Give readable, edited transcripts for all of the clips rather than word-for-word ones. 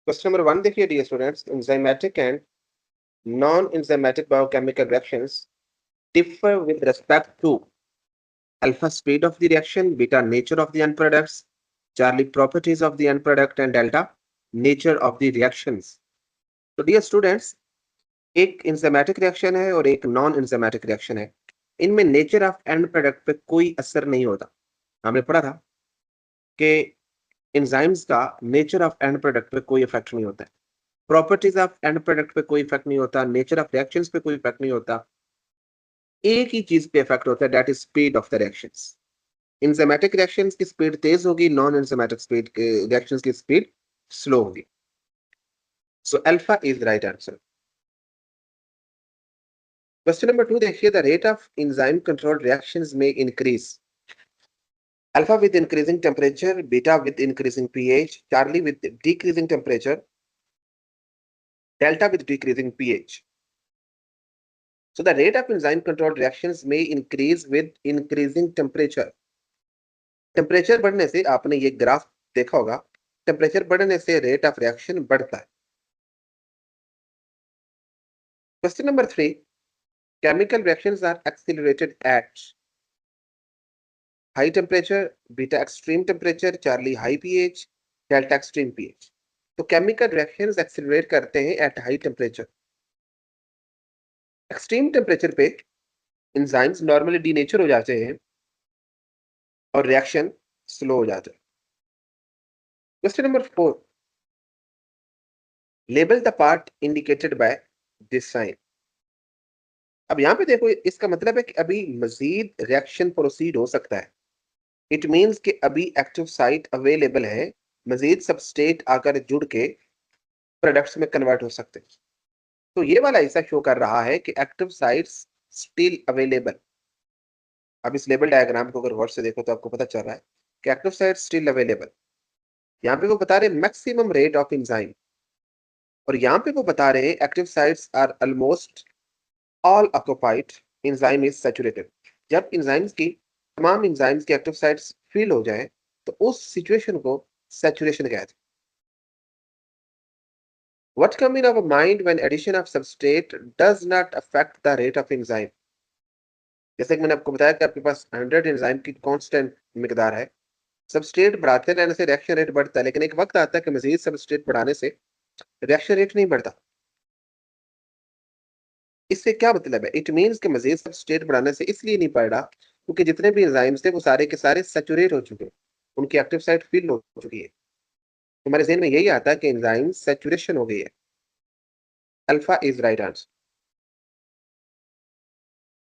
Question number 1 देखिए dear students, enzymatic and non enzymatic biochemical reactions differ with respect to alpha speed of the reaction, beta nature of the end products, Charlie properties of the end product and delta nature of the reactions. तो dear students, एक enzymatic reaction है और एक non enzymatic reaction है। इनमें nature of and product पे कोई असर नहीं होता। हमने पढ़ा था कि एंजाइम्स का नेचर ऑफ एंड प्रोडक्ट पे कोई इफेक्ट नहीं होता है। प्रॉपर्टीज ऑफ एंड प्रोडक्ट पे कोई इफेक्ट नहीं होता, नेचर ऑफ रिएक्शंस पे कोई इफेक्ट नहीं होता। एक ही चीज पे इफेक्ट होता है, that is speed of the reactions. Enzymatic reactions की स्पीड तेज होगी, नॉन एंजाइमेटिक स्पीड रिएक्शंस की स्पीड स्लो होगी। So alpha is right answer. Question number 2 देखिए, the rate of enzyme controlled reactions में increase alpha with increasing temperature, beta with increasing pH, Charlie with decreasing temperature, delta with decreasing pH. So the rate of enzyme controlled reactions may increase with increasing temperature. Temperature बढ़ने से, आपने ये graph देखा होगा, temperature बढ़ने से rate of reaction बढ़ता है। Question number 3, chemical reactions are accelerated at high temperature, beta extreme temperature, Charlie high pH, delta extreme pH. तो केमिकल रिएक्शंस एक्सेलरेट करते हैं at high temperature. Extreme temperature पे एंजाइम्स नॉर्मली डीनेचर हो जाते हैं और रिएक्शन स्लो हो जाता है। Question number 4, label the part indicated by this sign. अब यहाँ पे देखो, इसका मतलब है कि अभी मजीद रिएक्शन प्रोसीड हो सकता है। इट मींस कि अभी एक्टिव साइट अवेलेबल है, मजीद सबस्ट्रेट आकर जुड़ के प्रोडक्ट्स में कन्वर्ट हो सकते हैं। तो ये वाला ऐसा शो कर रहा है कि एक्टिव साइट्स स्टिल अवेलेबल। अब इस लेबल डायग्राम को अगर गौर से देखो तो आपको पता चल रहा है कि एक्टिव साइट स्टिल अवेलेबल। यहाँ पे वो बता रहे मैक्सिमम रेट ऑफ एंजाइम, और यहाँ पे वो बता रहे हैं active sites are almost all occupied, enzyme is saturated. जब एंजाइम्स की, तमाम एंजाइम्स की एक्टिव साइट्स फिल हो जाए तो उस सिचुएशन को सैचुरेशन कहते हैं। What come in our mind when addition of substrate does not affect the rate of enzyme? जैसे कि मैंने आपको बताया कि आपके पास 100 एंजाइम की कांस्टेंट मिकदार है। सबस्ट्रेट बढ़ाते रहने से रिएक्शन रेट बढ़ता है, लेकिन एक वक्त आता है कि मजीद सबस्ट्रेट बढ़ाने से रिएक्शन रेट नहीं बढ़ता। इससे क्या मतलब है? इट मींस कि मजीद सबस्ट्रेट बढ़ाने से इसलिए नहीं बढ़ रहा क्योंकि जितने भी एंजाइम्स थे वो सारे के सारे सैचुरेट हो चुके हैं, उनकी एक्टिव साइट फिल हो चुकी है। हमारे ज़हन में यही आता है कि एंजाइम सैचुरेशन हो गई है। Alpha is right answer.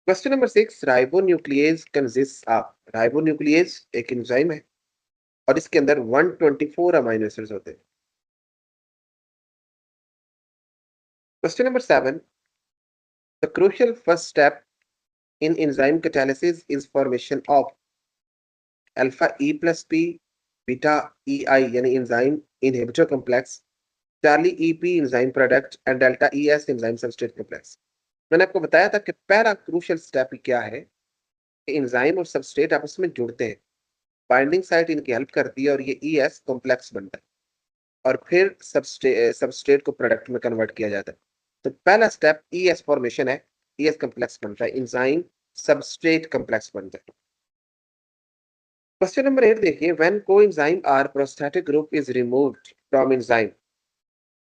Question number 6, ribonuclease consist of. Ribonuclease एक एंजाइम है और इसके अंदर 124 अमीनो एसिड्स होते हैं। Question number 7, the crucial first step in enzyme catalysis is formation of alpha E plus P, beta EI यानी enzyme inhibitor complex, Charlie EP enzyme product and delta ES enzyme substrate complex। मैंने आपको बताया था कि पहला crucial step क्या है कि एंजाइम और सबस्ट्रेट आपस में जुड़ते हैं, बाइंडिंग साइट इनकी हेल्प करती है और ये ES कॉम्प्लेक्स बनता है और फिर सबस्ट्रेट को प्रोडक्ट में कन्वर्ट किया जाता है। तो पहला स्टेप ES फॉर्मेशन है, ES कॉम्प्लेक्स बनता है, एंजाइम सबस्ट्रेट कॉम्प्लेक्स बनता है। क्वेश्चन नंबर 8 देखिए, when coenzyme or prosthetic group is removed from enzyme.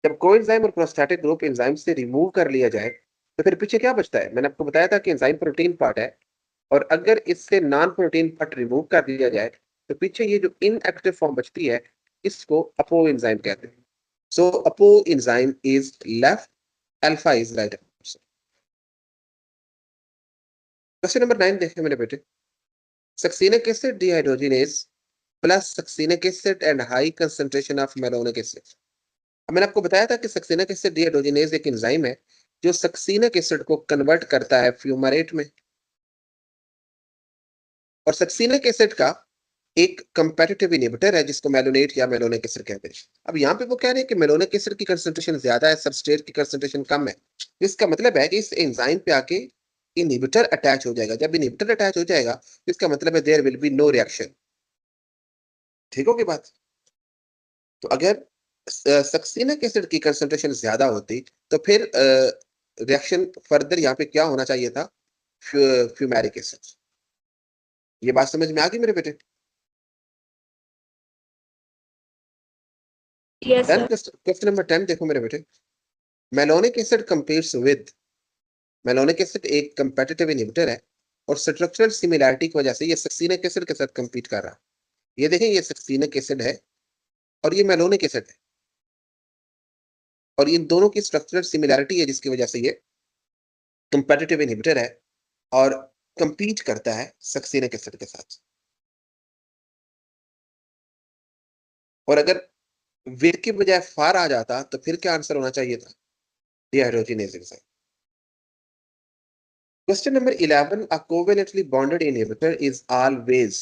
जब कोएंजाइम और प्रोस्टैटिक ग्रुप एंजाइम से रिमूव कर लिया जाए तो फिर पीछे क्या बचता है? मैंने आपको बताया था कि एंजाइम प्रोटीन पार्ट है, और अगर इससे नॉन प्रोटीन पार्ट रिमूव कर दिया जाए तो पीछे ये जो इनएक्टिव फॉर्म बचती है, इसको अपो एंजाइम कहते हैं। So apo enzyme is left, alpha is right answer. Question number 9 देखिए मेरे बेटे, succinic acid dehydrogenase plus succinic acid and high concentration of malonic acid. मैंने आपको बताया था कि सक्सीनिक एसिड डिहाइड्रोजिनेज एक एंजाइम है जो सक्सीनिक एसिड को कन्वर्ट करता है फ्यूमारेट में, और सक्सीनिक एसिड का एक कंपैरेटिव इनहिबिटर है जिसको मेलोनेट या मेलोनिक एसिड कहते हैं। अब यहाँ पे वो कह रहे हैं कि मेलोनिक एसिड की कंसंट्रेशन ज्यादा है, सबस्ट्रेट की कंसंट्रेशन कम है। इसका मतलब है कि इस एंजाइम पे आके इनहिबिटर अटैच हो जाएगा। जब इनहिबिटर अटैच हो जाएगा तो इसका मतलब है there will be no reaction. ठीक होगी बात। तो अगर सक्सीनिक एसिड की कंसंट्रेशन ज्यादा होती तो फिर रिएक्शन फर्दर यहाँ पे क्या होना चाहिए था, फ्यूमेरिक एसिड। ये बात समझ में आ गई मेरे बेटे? Yes, then sir. Question number 10 देखो मेरे बेटे। Malonic acid competes with, malonic acid एक कंपेटिटिव इनहिबिटर है और स्ट्रक्चरल सिमिलैरिटी की वजह से ये सक्सीनिक एसिड के साथ कंपीट कर रहा है। ये देखें, ये सक्सीनिक एसिड है और ये मेलोनिक एसिड है, और इन दोनों की स्ट्रक्चरल सिमिलैरिटी है जिसकी वजह से ये कंपेटिटिव इनहिबिटर है और कंपीट करता है सक्सीनिक एसिड के साथ। और अगर विद की बजाय फार आ जाता तो फिर क्या आंसर होना चाहिए था, dehydrogenase enzyme. Question number 11, a covalently bonded inhibitor is always,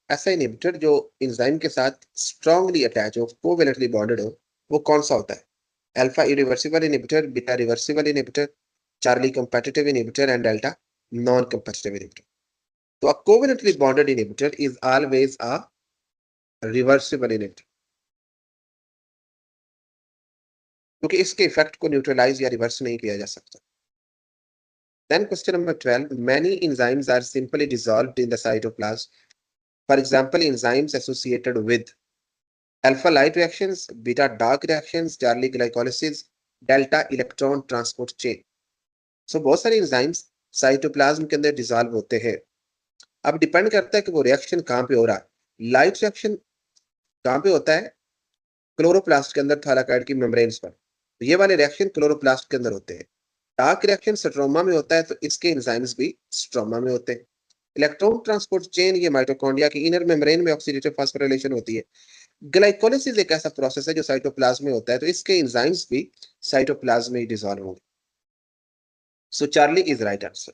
ऐसा इनहिबिटर जो एंजाइम के साथ स्ट्रांगली अटैच हो, कोवेलेंटली बॉन्डेड हो, वो कौन सा होता है? Alpha irreversible inhibitor, beta reversible inhibitor, Charlie competitive inhibitor and delta non competitive inhibitor. तो a covalently bonded inhibitor is always a reversible inhibitor, क्योंकि इसके इफेक्ट को न्यूट्रलाइज या रिवर्स नहीं किया जा सकता। Then question number 12, many enzymes are simply dissolved in the cytoplasm. For example, enzymes associated with alpha light reactions, beta dark reactions, Charlie glycolysis, delta electron transport chain. So बहुत सारे enzymes cytoplasm के अंदर dissolve होते हैं। अब depend करता है कि वो रिएक्शन कहाँ पे हो रहा है। लाइट रिएक्शन कहाँ पे होता है? क्लोरोप्लास्ट के अंदर, थालाकाइड की मेम्ब्रेन्स पर। तो ये वाले रिएक्शन क्लोरोप्लास्ट के अंदर होते हैं। डार्क रिएक्शन स्ट्रोमा में होता है, तो इसके एंजाइम्स भी स्ट्रोमा में होते हैं। इलेक्ट्रॉन ट्रांसपोर्ट चेन, ये माइटोकॉन्ड्रिया की इनर मेम्ब्रेन में ऑक्सीडेटिव फास्फोराइलेशन होती है। ग्लाइकोलिसिस एक ऐसा प्रोसेस है जो साइटोप्लाज्म में होता है, तो इसके एंजाइम्स भी साइटोप्लाज्म में ही डिसॉल्व होंगे। So Charlie is right answer.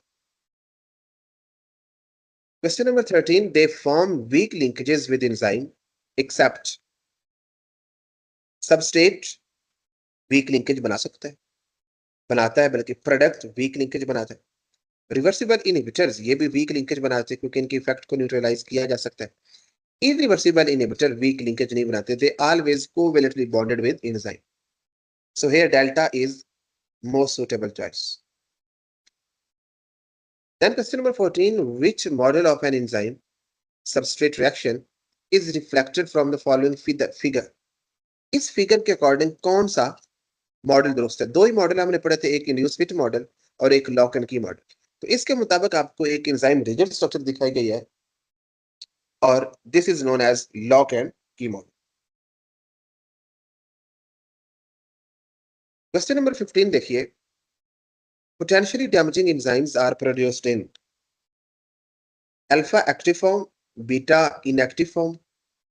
Question number 13, they form weak linkages with enzyme except, substrate weak linkage बना सकता है, बनाता है, बल्कि प्रोडक्ट वीक लिंकेज बनाता है। रिवर्सिबल इनहिबिटर्स ये भी वीक लिंकेज बनाते हैं क्योंकि इनके इफेक्ट को न्यूट्रलाइज किया जा सकता है। इरिवर्सिबल इनहिबिटर वीक लिंकेज नहीं बनाते, they always covalently bonded with enzyme. So here delta is most suitable choice. Then question number 14, which model of an enzyme substrate reaction is reflected from the following figure? इस figure के according कौन सा model दुरुस्त है? दो ही model हमने पढ़े थे, एक इंड्यूस फिट मॉडल और एक लॉक एंड की मॉडल। तो इसके मुताबिक आपको एक एंजाइम रिजिड स्ट्रक्चर दिखाई गई है और this is known as lock and key model. Question number 15 देखिए, potentially damaging enzymes are produced in alpha active form, beta inactive form,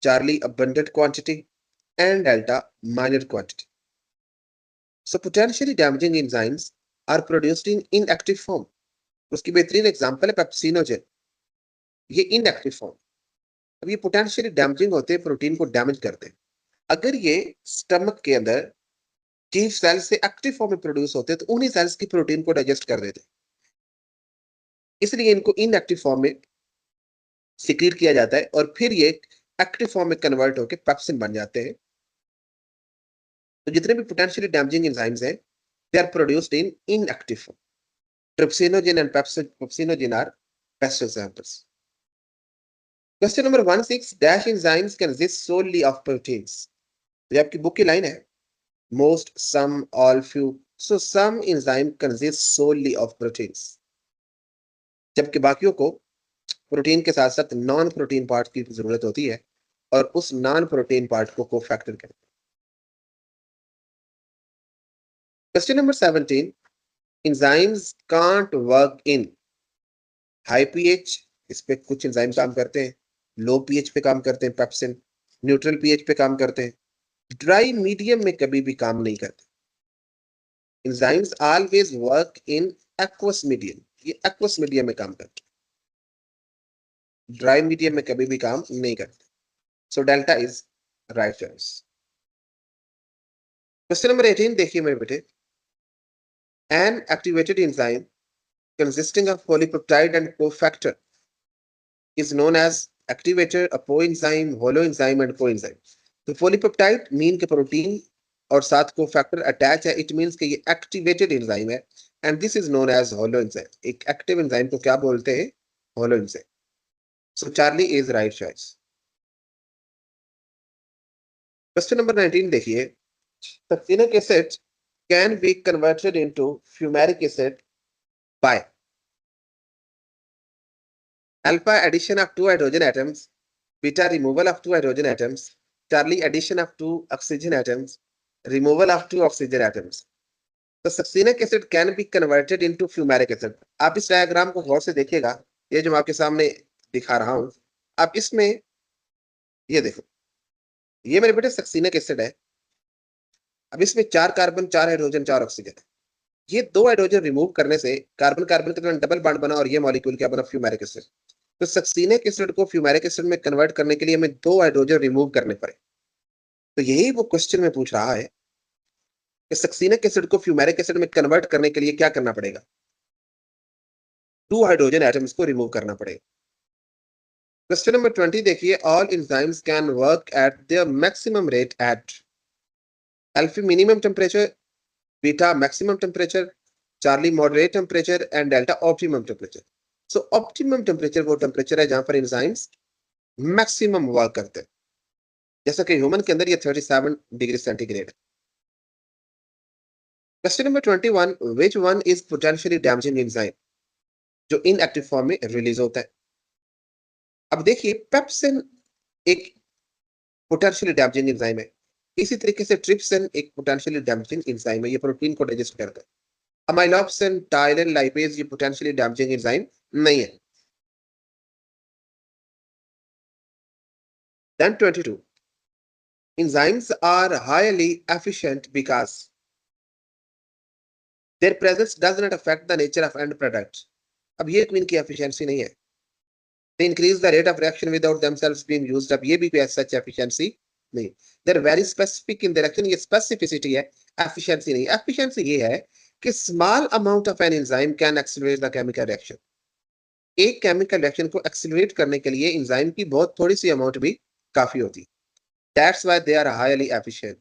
Charlie abundant quantity and delta minor quantity. So potentially damaging enzymes are produced in inactive form. उसकी बेहतरीन example है pepsinogen, ये inactive form. अब ये potentially damaging होते हैं, protein को damage करते हैं। अगर ये स्टमक के अंदर चीफ सेल से एक्टिव फॉर्म में प्रोड्यूस होते हैं तो उन्हीं सेल्स की प्रोटीन को डाइजेस्ट कर देते हैं, इसलिए इनको इनएक्टिव फॉर्म में सिक्रीट किया जाता है और फिर ये एक्टिव फॉर्म में कन्वर्ट होकर पेप्सिन बन जाते हैं। तो जितने भी पोटेंशियली डैमेजिंग एंजाइम्स हैं, they are produced in inactive form. Trypsinogen and pepsinogen are best examples. Question number 16, dash enzymes consist solely of proteins. ये आपकी बुक की लाइन है, most, some, all, few. So some enzyme consist solely of proteins, जबकि बाकियों को protein के साथ साथ नॉन प्रोटीन पार्ट की जरूरत होती है और उस नॉन प्रोटीन पार्ट को कोफैक्टर कहते हैं। Question number 17, enzymes can't work in high pH, इस पे कुछ एंजाइम काम करते हैं, लो पीएच पे काम करते हैं पेप्सिन, न्यूट्रल पीएच पे काम करते हैं, ड्राई मीडियम में कभी भी काम नहीं करते। Enzymes always work in aqueous medium, ये एक्वस मीडियम में काम करते हैं, ड्राई मीडियम में कभी भी काम नहीं करते। So delta is right choice. Question number 18 देखिए मेरे बेटे, an activated enzyme consisting of polypeptide and cofactor is known as activator, a coenzyme, holoenzyme and coenzyme. तो पॉलीपेप्टाइड मीन के प्रोटीन और साथ को फैक्टर अटैच है, इट मींस कि ये एक्टिवेटेड एंजाइम है and this is known as holoenzyme. एक active enzyme को क्या बोलते हैं? Holoenzyme. So Charlie is right choice. Question number 19 देखिए, succinic acid can be converted into fumaric acid by alpha addition of two hydrogen atoms, beta removal of two hydrogen atoms, Charlie addition of two oxygen atoms, removal of two oxygen atoms. तो succinic acid can be converted into fumaric acid. आप इस diagram को गौर से देखिएगा, ये जो मैं आपके सामने दिखा रहा हूं, आप इसमें ये देखो, ये मेरे बेटे सक्सिनिक एसिड है। अब इसमें 4 कार्बन, 4 हाइड्रोजन, 4 ऑक्सीजन। ये 2 हाइड्रोजन रिमूव करने से कार्बन कार्बन के दरमियान डबल बॉन्ड बना और ये मॉलिक्यूल क्या बना? Fumaric acid. तो सक्सिनिक एसिड को फ्यूमेरिक एसिड में कन्वर्ट करने के लिए हमें 2 हाइड्रोजन रिमूव करने पड़े। तो यही वो क्वेश्चन में पूछ रहा है कि सक्सिनिक एसिड को फ्यूमेरिक एसिड में कन्वर्ट करने के लिए क्या करना पड़ेगा? 2 हाइड्रोजन एटम्स को रिमूव करना पड़ेगा। क्वेश्चन नंबर 20 देखिए, all enzymes can work at their maximum rate at alpha minimum temperature, beta maximum temperature, Charlie moderate temperature and delta optimum temperature. So optimum temperature वो टेम्परेचर है जहां पर enzymes maximum work करते हैं, जैसा कि human के अंदर ये 37 डिग्री सेंटीग्रेड है। Question number 21, which one is potentially damaging enzyme जो इनएक्टिव फॉर्म में रिलीज होता है? अब देखिए, पेप्सिन एक पोटेंशियली डैमेजिंग एंजाइम है, इसी तरीके से ट्रिप्सिन एक पोटेंशियली डैमेजिंग एंजाइम है, ये प्रोटीन को डाइजेस्ट करता है। अमाइलोप्सिन, टाइलिन, लाइपेज ये पोटेंशियली डैमेजिंग एंजाइम नहीं है। Then 22, enzymes are highly efficient because their presence does not affect the nature of end product. अब ये क्वीन की एफिशिएंसी नहीं है। They increase the rate of reaction without themselves being used up, ये भी कोई सच एफिशिएंसी नहीं। They're very specific in their action, ये स्पेसिफिसिटी है, एफिशिएंसी नहीं। एफिशिएंसी ये है कि small amount of an enzyme can accelerate the chemical reaction. एक केमिकल रिएक्शन को एक्सेलरेट करने के लिए एंजाइम की बहुत थोड़ी सी अमाउंट भी काफी होती है। That's why they are highly efficient.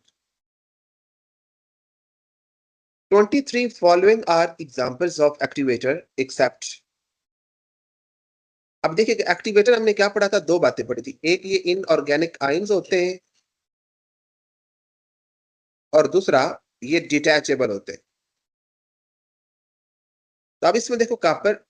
23 following are examples of activator except। अब देखिए, एक्टिवेटर हमने क्या पढ़ा था? 2 बातें पढ़ी थी, एक ये इनऑर्गेनिक आयंस होते हैं और दूसरा ये डिटैचेबल होते हैं। तो अब इसमें देखो, कॉपर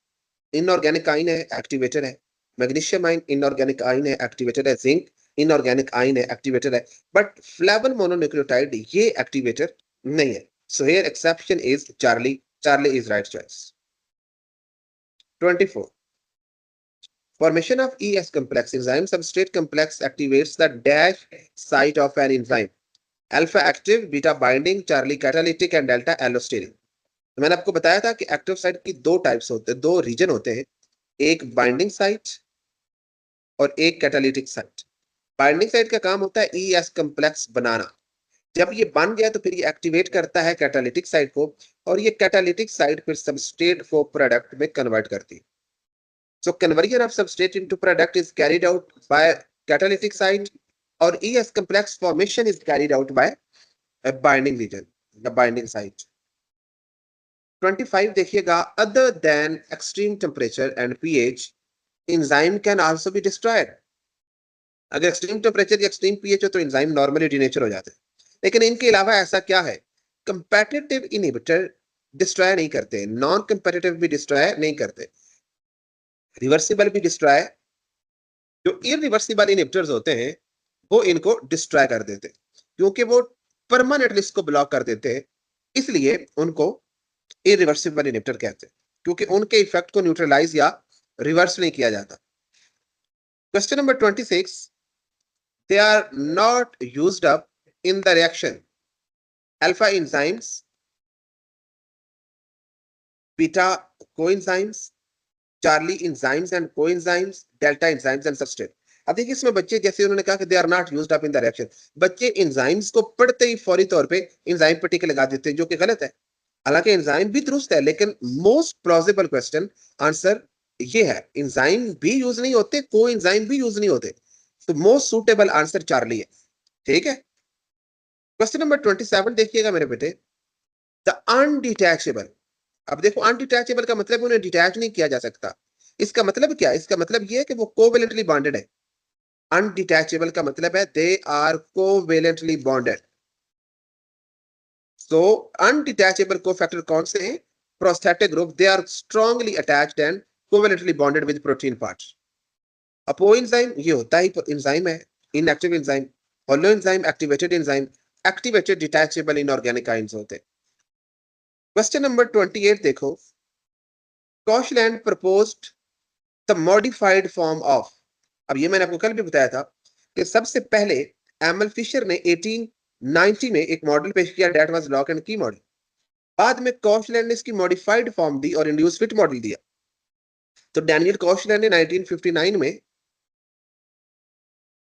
इनऑर्गेनिक आयन है, एक्टिवेटर है। मैग्नीशियम आयन इनऑर्गेनिक आयन है, एक्टिवेटर है। जिंक इनऑर्गेनिक आयन है, एक्टिवेटर है। बट फ्लेवन मोनोन्यूक्लियोटाइड ये एक्टिवेटर नहीं है। So here exception is Charlie. Charlie is right choice. 24, formation of ES complex enzyme substrate complex activates the dash site of an enzyme, alpha active, beta binding, Charlie catalytic and delta allosteric। तो मैंने आपको बताया था कि active site की 2 types होते हैं, 2 reason होते हैं, एक बाइंडिंग साइट और एक कैटालिटिक साइट। बाइंडिंग साइट का काम होता है ES कॉम्प्लेक्स बनाना। जब ये बन गया तो फिर ये एक्टिवेट करता है कैटालिटिक साइट को और ये कैटालिटिक साइट फिर सबस्ट्रेट को प्रोडक्ट में कन्वर्ट करती है। So conversion of substrate into product is carried out by catalytic site or ES complex formation is carried out by a binding region, the binding site। 25 देखिएगा, other than extreme temperature and pH, enzyme can also be destroyed। अगर extreme temperature या extreme pH हो तो enzyme normally denature हो जाते हैं, लेकिन इनके अलावा ऐसा क्या है? कंपेटिटिव इनहिबिटर डिस्ट्रॉय नहीं करते, नॉन कंपेटिटिव भी डिस्ट्रॉय नहीं करते, रिवर्सिबल भी डिस्ट्रॉय। जो इरिवर्सिबल इनहिबिटर्स होते हैं वो इनको डिस्ट्रॉय कर देते हैं, क्योंकि वो परमानेंटली इसको ब्लॉक कर देते हैं, इसलिए उनको इरिवर्सिबल इनहिबिटर कहते हैं, क्योंकि उनके इफेक्ट को न्यूट्रलाइज या रिवर्स नहीं किया जाता। Question number 26, they are not used up in the reaction, alpha enzymes, beta coenzymes, Charlie enzymes and coenzymes, delta enzymes and substrate। अब देखिए, इसमें बच्चे जैसे उन्होंने कहा कि they are not used up in the reaction, बच्चे एंजाइम्स को पढ़ते ही फौरी तौर पे एंजाइम पर टिक लगा देते हैं, जो कि गलत है। हालांकि एंजाइम भी दुरुस्त है, लेकिन मोस्ट प्लॉजिबल क्वेश्चन आंसर ये है, एंजाइम भी यूज नहीं होते, को एंजाइम भी यूज नहीं होते, तो मोस्ट सुटेबल आंसर चार्ली है। ठीक है, क्वेश्चन नंबर 27 देखिएगा मेरे बेटे, द अनडिटैचेबल। अब देखो अनडिटैचेबल का मतलब उन्हें डिटैच नहीं किया जा सकता। इसका मतलब क्या है? इसका मतलब ये है कि वो कोवेलेंटली बॉन्डेड है। अनडिटैचेबल का मतलब है they are covalently bonded. So undetachable cofactor कौन से हैं? Prosthetic group, they are strongly attached and covalently bonded with protein parts. Apo enzyme ये होता ही एंजाइम है, inactive enzyme. Holo enzyme activated enzyme, activated detachable inorganic ions होते हैं। Question number 28 देखो, Koshland proposed the modified form of. अब ये मैंने आपको कल भी बताया था कि सबसे पहले एमएल फिशर ने 1890 में एक मॉडल पेश किया, that was lock and key model. बाद में कॉशलैंड ने इसकी मॉडिफाइड फॉर्म दी और इंड्यूस फिट मॉडल दिया। तो डैनियल कॉशलैंड ने 1959 में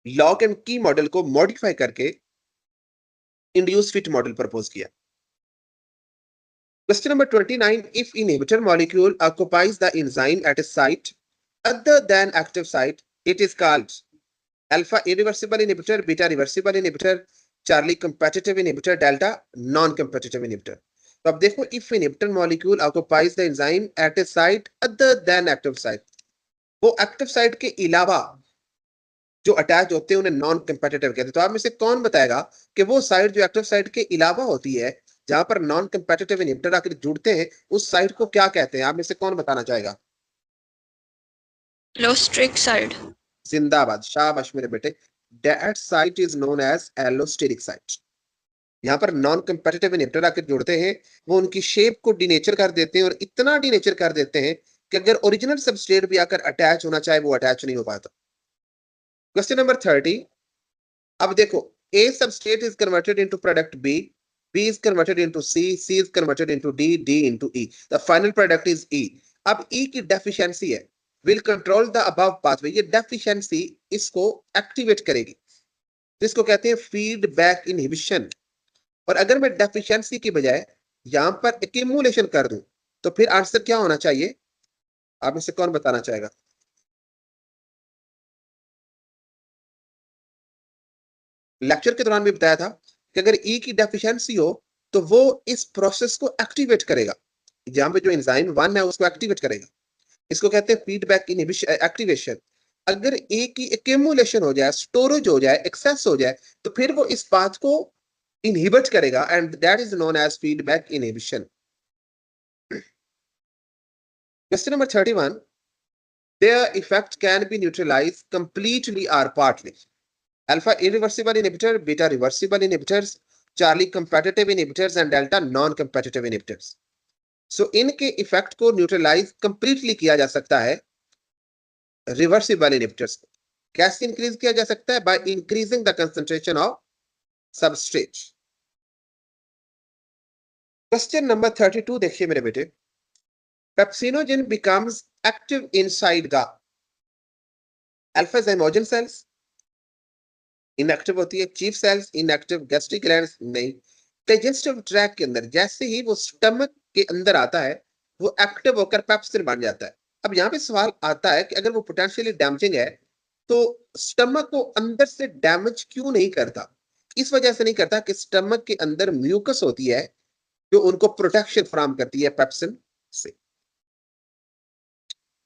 लॉक एंड की मॉडल को मॉडिफाई करके इंड्यूस फिट मॉडल प्रपोज किया। Question number 29. If inhibitor molecule occupies the enzyme at a site other than active site, it is called alpha irreversible inhibitor, beta reversible inhibitor, Charlie competitive inhibitor, delta non-competitive inhibitor. तो अब देखो, if inhibitor molecule occupies the enzyme at a site other than active site, वो active site के अलावा जो attach होते हैं उन्हें नॉन कंपेटिटिव कहते हैं। तो आप में से कौन बताएगा कि वो साइट जो एक्टिव साइट के अलावा होती है, जहां पर नॉन कंपेटिटिव इनहिबिटर आकर जुड़ते हैं, उस साइट को क्या कहते हैं? आप में से कौन बताना चाहेगा? Allosteric site. जिंदाबाद, शाबाश मेरे बेटे। That site is known as allosteric site. यहाँ पर नॉन कंपेटिटिव इनहिबिटर आकर जुड़ते हैं, वो उनकी शेप को डिनेचर कर देते हैं, और इतना डिनेचर कर देते हैं कि अगर ओरिजिनल सबस्ट्रेट भी आकर अटैच होना चाहे, वो अटैच नहीं हो पाता। Question number 30। अब देखो, A substrate is converted into product B, B is converted into C, C is converted into D, D into E. The final product is E. अब E की डेफिशिएंसी है, will control the above pathway। ये deficiency इसको activate करेगी, तो इसको कहते हैं फीडबैक इनहिबिशन। और अगर मैं डेफिशिएंसी की बजाय यहां पर एक्यूमुलेशन कर दूं, तो फिर आंसर क्या होना चाहिए? आप में से कौन बताना चाहेगा? लेक्चर के दौरान भी बताया था कि अगर ई की डेफिशिएंसी हो तो वो इस प्रोसेस को एक्टिवेट करेगा, जहां पे जो एंजाइम 1 है उसको एक्टिवेट करेगा। इसको कहते हैं फीडबैक इनहिबिशन एक्टिवेशन। अगर ए की एक्यूमुलेशन हो जाए, स्टोरेज हो जाए, एक्सेस हो जाए, तो फिर वो इस बात को इनहिबिट करेगा, and that is known as feedback inhibition. Question number 31। their effect can be neutralized completely or partly. Alpha irreversible inhibitor, beta reversible inhibitors, Charlie competitive inhibitors and delta non-competitive inhibitors. So इनके effect को neutralise completely किया जा सकता है reversible inhibitors. कैसे increase किया जा सकता है? By increasing the concentration of substrate. Question number 32 देखिए मेरे बेटे, pepsinogen becomes active inside the alpha zymogen cells, inactive होती है। Chief cells inactive, gastric glands नहीं। डाइजेस्टिव ट्रैक के अंदर जैसे ही वो स्टमक के अंदर आता है, वो एक्टिव होकर पेप्सिन बन जाता है। अब यहाँ पे सवाल आता है कि अगर वो पोटेंशियली डैमेजिंग है, तो स्टमक को अंदर से डैमेज क्यों नहीं करता? इस वजह से नहीं करता कि स्टमक के अंदर म्यूकस होती है जो उनको प्रोटेक्शन फराहम करती है पेप्सिन से।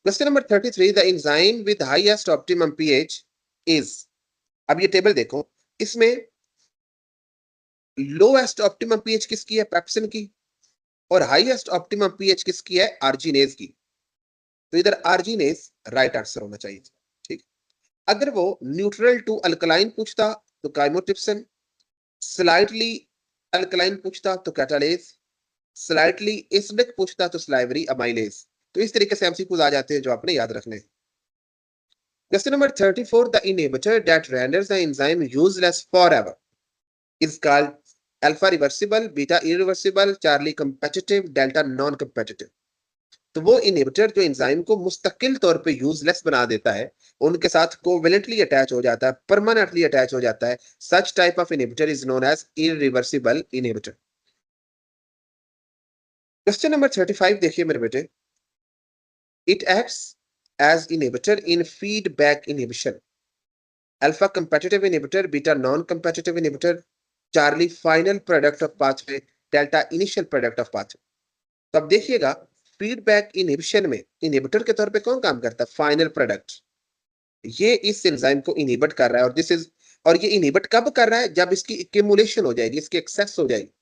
Question number 33। The enzyme with highest optimum pH is. अब ये टेबल देखो, इसमें लोएस्ट ऑप्टिमम पीएच किसकी है? पेप्सिन की। और हाईएस्ट ऑप्टिमम पीएच किसकी है? आर्जिनेज की। तो इधर आर्जिनेज राइट आंसर होना चाहिए। ठीक, अगर वो न्यूट्रल टू अल्कलाइन पूछता तो काइमोटिप्सिन, स्लाइटली अल्कलाइन पूछता तो कैटालेज, स्लाइटली एसिडिक पूछता तो स्लाइवरी अमाइलेज। तो इस तरीके से एमसीक्यूज आ जाते हैं जो आपने याद रखने। Question number 34। The inhibitor that renders the enzyme useless forever is called alpha reversible, beta irreversible, Charlie competitive, delta non competitive। तो वो इनहिबिटर जो एंजाइम को मुस्तकिल तौर पे यूजलेस बना देता है, उनके साथ कोवेलेंटली अटैच हो जाता है, परमानेंटली अटैच हो जाता है, such type of inhibitor is known as irreversible inhibitor. Question number 35 देखिए मेरे बेटे, it acts as inhibitor in feedback inhibition. Alpha competitive inhibitor, beta non-competitive inhibitor, Charlie final product of pathway, delta initial product of pathway. तो अब देखिएगा feedback inhibition में inhibitor के तौर पे कौन काम करता है? Final product. ये इस एंजाइम को इनहिबिट कर रहा है और ये इनहिबिट कब कर रहा है? जब इसकी एक्यूमुलेशन हो जाएगी, इसकी एक्सेस हो जाएगी।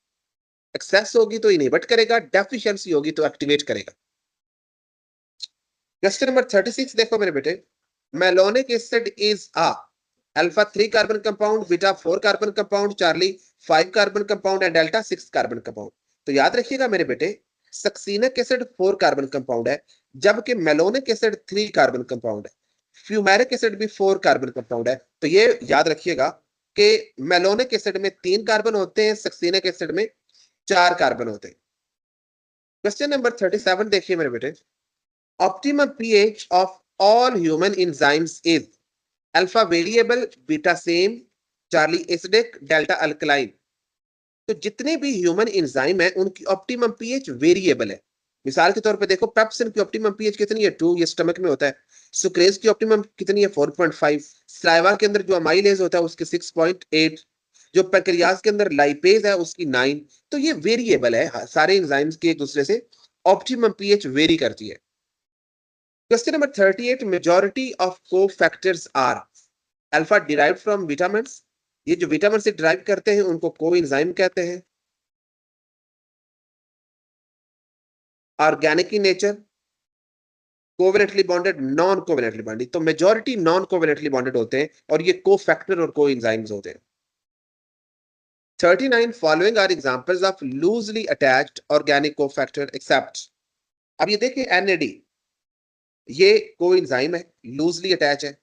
एक्सेस होगी तो इनहिबिट करेगा, डेफिशिएंसी होगी तो एक्टिवेट करेगा। क्वेश्चन नंबर 36 देखो मेरे बेटे, malonic acid is a alpha 3 carbon compound, beta 4 carbon compound, Charlie 5 carbon compound and delta 6 carbon compound. तो याद रखिएगा मेरे बेटे, सक्सीनिक एसिड 4 कार्बन कंपाउंड है, जबकि मेलोनिक एसिड 3 कार्बन कंपाउंड है। फ्यूमेरिक एसिड भी 4 कार्बन कंपाउंड है। तो ये याद रखिएगा कि मेलोनिक एसिड में 3 कार्बन होते हैं, सक्सीनिक एसिड में 4 कार्बन होते हैं। क्वेश्चन नंबर 37 देखिए मेरे बेटे, optimum pH of all human enzymes is alpha variable, beta same, Charlie acidic, delta alkaline. तो जितने भी ह्यूमन एंजाइम है उनकी ऑप्टिमम पीएच वेरिएबल है। मिसाल के तौर पे देखो, पेप्सिन की ऑप्टिमम पीएच कितनी है? 2, ये स्टमक में होता है। सुक्रेज की ऑप्टिमम कितनी है? 4.5। सलाइवा के अंदर जो अमाइलेज होता है उसकी 6.8। जो पैंक्रियाज के अंदर लाइपेज है उसकी 9। तो ये वेरिएबल है, सारे एंजाइम्स की एक दूसरे से ऑप्टिमम पीएच वेरी करती है। Question number 38, majority of cofactors are alpha derived from vitamins. ये जो विटामिन से डिराइव करते हैं उनको कोएंजाइम कहते हैं। Organic in nature, covalently bonded, non covalently bonded. तो मेजॉरिटी नॉन कोवेलेंटली बॉन्डेड होते हैं और ये कोफैक्टर और कोएंजाइम्स होते हैं। 39, following are examples of loosely attached organic cofactor except. अब ये देखिए NAD, ये कोएंजाइम है, लूजली अटैच है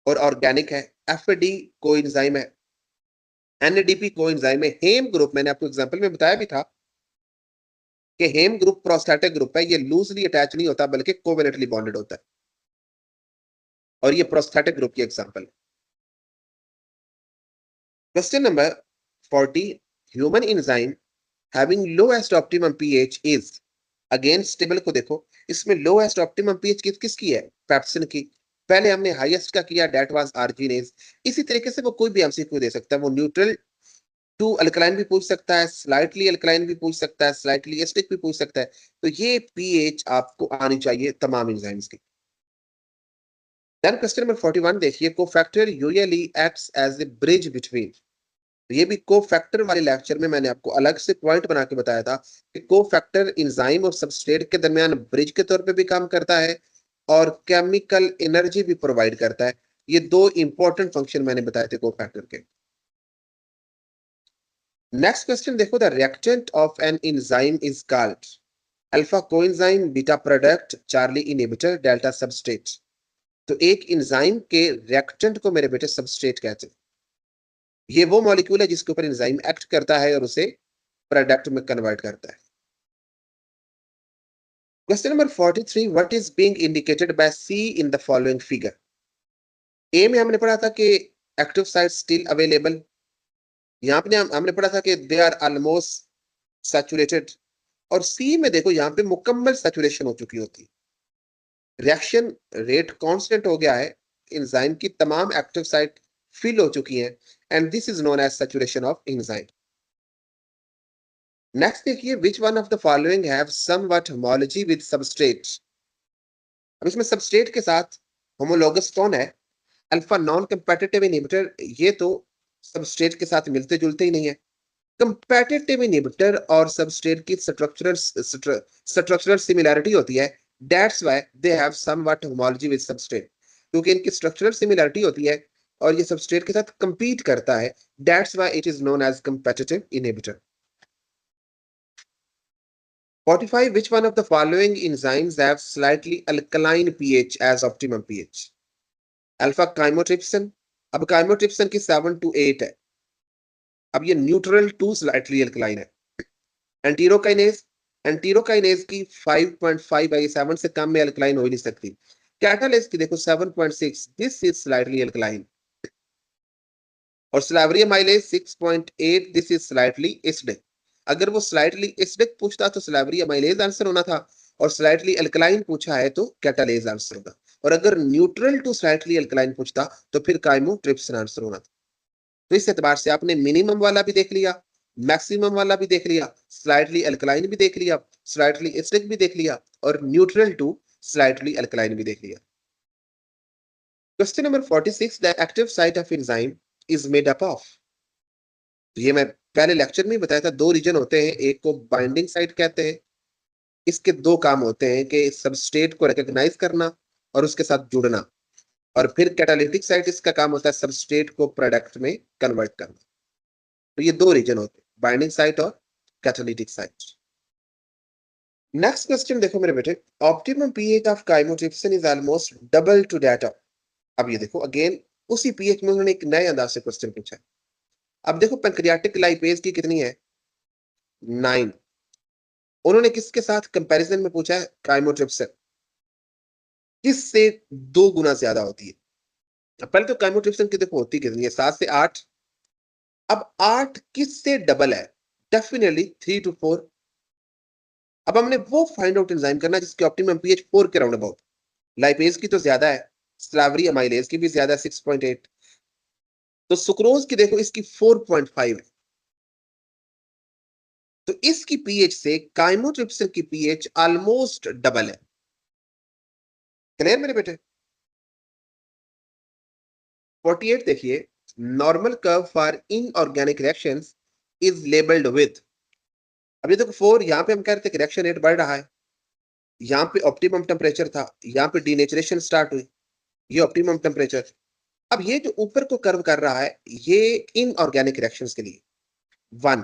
और ऑर्गेनिक है। FAD कोएंजाइम है, NADP कोएंजाइम है। हेम ग्रुप, मैंने आपको एग्जांपल में बताया भी था कि हेम ग्रुप प्रोस्टैटिक ग्रुप है, ये लूजली अटैच नहीं होता बल्कि कोवेलेंटली बॉन्डेड होता है और ये प्रोस्टैटिक ग्रुप की एग्जांपल है। Question number 40, human enzyme having lowest optimum pH is. Again table को देखो, इसमें लोएस्ट ऑप्टिमम पीएच किसकी है? पेप्सिन की। पहले हमने हाईएस्ट का किया, दैट वाज आर्जिनेज। इसी तरीके से वो कोई भी एमसीक्यू दे सकता है, वो न्यूट्रल टू अल्कलाइन भी पूछ सकता है, स्लाइटली अल्कलाइन भी पूछ सकता है, स्लाइटली एसिडिक भी पूछ सकता है। तो ये पीएच आपको आनी चाहिए तमाम एंजाइम्स की। देन क्वेश्चन नंबर 41 देखिए, cofactor usually acts as a bridge between. ये भी कोफैक्टर वाले लेक्चर में मैंने आपको अलग से पॉइंट बना के बताया था कि कोफैक्टर एंजाइम और सबस्ट्रेट के दरमियान ब्रिज के तौर पे भी काम करता है और केमिकल एनर्जी भी प्रोवाइड करता है। ये दो इंपॉर्टेंट फंक्शन मैंने बताए थे कोफैक्टर के। नेक्स्ट क्वेश्चन देखो, the reactant of an enzyme is called alpha coenzyme, beta product, Charlie inhibitor, delta substrate. तो एक एंजाइम के रिएक्टेंट को मेरे बेटे सबस्ट्रेट कहते हैं। ये वो मॉलिक्यूल है जिसके ऊपर एंजाइम एक्ट करता है और उसे प्रोडक्ट में कन्वर्ट करता है। Question number 43, what is being indicated by C in the following figure. A में हमने पढ़ा था कि एक्टिव साइट स्टिल अवेलेबल। यहाँ पे हमने पढ़ा था कि दे आर ऑलमोस्ट सैचुरेटेड। और सी में देखो, यहाँ पे मुकम्मल सैचुरेशन हो चुकी होती है। रिएक्शन रेट कांस्टेंट हो गया है, एंजाइम की तमाम एक्टिव साइट फिल हो चुकी हैं and this is known as saturation of enzyme. Next देखिए, which one of the following have somewhat homology with substrate। अब इसमें सबस्ट्रेट के साथ होमोलोगस कौन है? अल्फा नॉन कंपेटिटिव इनहिबिटर, ये तो सबस्ट्रेट के साथ मिलते जुलते ही नहीं है। कंपेटिटिव इनहिबिटर और सबस्ट्रेट की स्ट्रक्चरल सिमिलैरिटी होती है, that's why they have somewhat homology with substrate. क्योंकि इनकी स्ट्रक्चरल सिमिलैरिटी होती है और ये सबस्ट्रेट के साथ कंपीट करता है, that's why it is known as competitive inhibitor. 45, which one of the following enzymes have slightly alkaline pH as optimum pH? Alpha chymotrypsin. अब काइमोट्रिप्सिन की 7 to 8 है। अब ये न्यूट्रल टू स्लाइटली अल्कलाइन है। एंटीरोकाइनेज, एंटीरोकाइनेज की 5.5 है, ये 7 से कम में अल्कलाइन हो ही नहीं सकती। कैटालेज की देखो 7.6, दिस इज स्लाइटली अल्कलाइन। और salivary amylase 6.8, this is slightly acidic. अगर वो स्लाइटली एसिडिक पूछता तो स्लैवरी अमाइलेज आंसर होना था, और स्लाइटली अल्कलाइन पूछा है तो कैटालेज आंसर होगा। और अगर न्यूट्रल टू स्लाइटली अल्कलाइन पूछता तो फिर काइमोट्रिप्सिन आंसर होना था। तो इस एतबार से आपने मिनिमम वाला भी देख लिया, मैक्सिमम वाला भी देख लिया, स्लाइटली अल्कलाइन भी देख लिया, स्लाइटली एसिडिक भी देख लिया और न्यूट्रल टू स्लाइटली अल्कलाइन भी देख लिया। Question number 46, the active site of enzyme is made up of. ये मैं पहले लेक्चर में ही बताया था, दो रीजन होते हैं, एक को बाइंडिंग साइट कहते हैं। इसके दो काम होते हैं कि सबस्ट्रेट को रिकॉग्नाइज करना और उसके साथ जुड़ना, और फिर कैटालिटिक साइट इसका काम होता है सबस्ट्रेट को प्रोडक्ट में कन्वर्ट करना। तो ये दो रीजन होते हैं, बाइंडिंग साइट और कैटालिटिक साइट। नेक्स्ट क्वेश्चन देखो मेरे बेटे, optimum pH of chymotrypsin is almost double two that of. अब ये देखो अगेन उसी पीएच में उन्होंने एक नए अंदाज से क्वेश्चन पूछा है। अब देखो पैंक्रियाटिक लाइपेज की कितनी है, 9। उन्होंने किसके साथ कंपैरिजन में पूछा है, काइमोट्रिप्सिन, किससे 2 गुना ज्यादा होती है। पहले तो काइमोट्रिप्सिन की देखो होती कितनी है, 7 से 8। अब 8 किससे डबल है, डेफिनेटली 3 to 4। अब हमने वो फाइंड आउट एंजाइम करना जिसकी ऑप्टिमम पीएच 4 के राउंड अबाउट। लाइपेज की तो ज्यादा है, स्लावरी अमाइलेज की भी ज्यादा है 6.8। तो सुक्रोज की देखो इसकी 4.5 है। तो इसकी पीएच से काइमोट्रिप्सिन की पीएच ऑलमोस्ट डबल है। क्लियर मेरे बेटे। 48 देखिए, normal curve for inorganic reactions is labelled with. अब ये देखो 4, यहां पे हम कह रहे थे कि रिएक्शन रेट बढ़ रहा है, यहाँ पे ऑप्टिमम टेम्परेचर था, यहाँ पे डीनेचरेशन स्टार्ट हुई, ये ऑप्टिमम टेम्परेचर। अब ये जो ऊपर को कर्व कर रहा है ये इनऑर्गेनिक रिएक्शंस के लिए 1।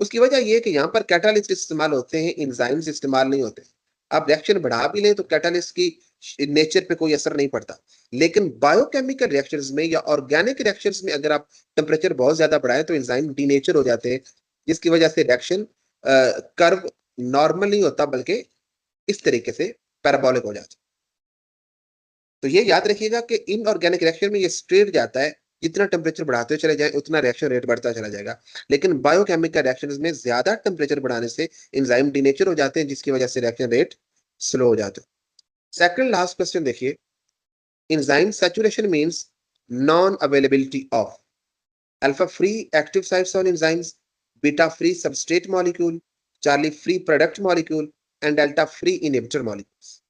उसकी वजह ये है कि यहाँ पर कैटालिस्ट इस्तेमाल होते हैं, एंजाइम्स इस्तेमाल नहीं होते। आप रिएक्शन बढ़ा भी लें तो कैटालिस्ट की नेचर पे कोई असर नहीं पड़ता। लेकिन बायोकेमिकल रिएक्शंस में या ऑर्गेनिक रिएक्शंस में अगर आप टेम्परेचर बहुत ज्यादा बढ़ाएं तो एंजाइम डीनेचर हो जाते हैं, जिसकी वजह से रिएक्शन कर्व नॉर्मल नहीं होता बल्कि इस तरीके से पैराबोलिक हो जाता है। तो ये याद रखिएगा कि इनऑर्गेनिक रिएक्शन में ये स्ट्रेट जाता है, जितना टेम्परेचर बढ़ाते चले जाए उतना रिएक्शन रेट बढ़ता चला जाएगा। लेकिन बायोकेमिकल रिएक्शंस में ज्यादा टेम्परेचर बढ़ाने से एंजाइम डीनेचर हो जाते हैं, जिसकी वजह से रिएक्शन रेट स्लो हो जाता है। सेकंड लास्ट क्वेश्चन देखिए, enzyme saturation means non availability of alpha free active sites on enzymes, beta free substrate molecule, Charlie free product molecule and delta free inhibitor molecules.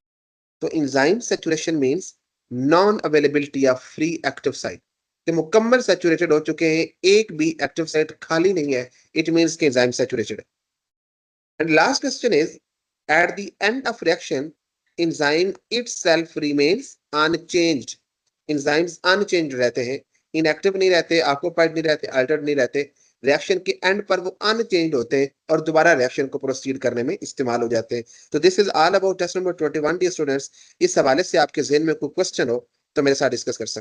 तो enzyme saturation means non availability of free active site, कि मुकम्मल saturated हो चुके हैं, एक भी active site खाली नहीं है, इट मींस कि एंजाइम सैचुरेटेड है। And last question is, at the end of reaction enzyme itself remains unchanged. Enzymes unchanged रहते हैं, इनएक्टिव नहीं रहते, ऑक्यूपाइड नहीं रहते, अल्टर्ड नहीं रहते। रिएक्शन के एंड पर वो अनचेंज्ड होते हैं और दोबारा रिएक्शन को प्रोसीड करने में इस्तेमाल हो जाते हैं। तो this is all about test number 21 dear students. इस हवाले से आपके जहन में कोई क्वेश्चन हो तो मेरे साथ डिस्कस कर सकते हैं।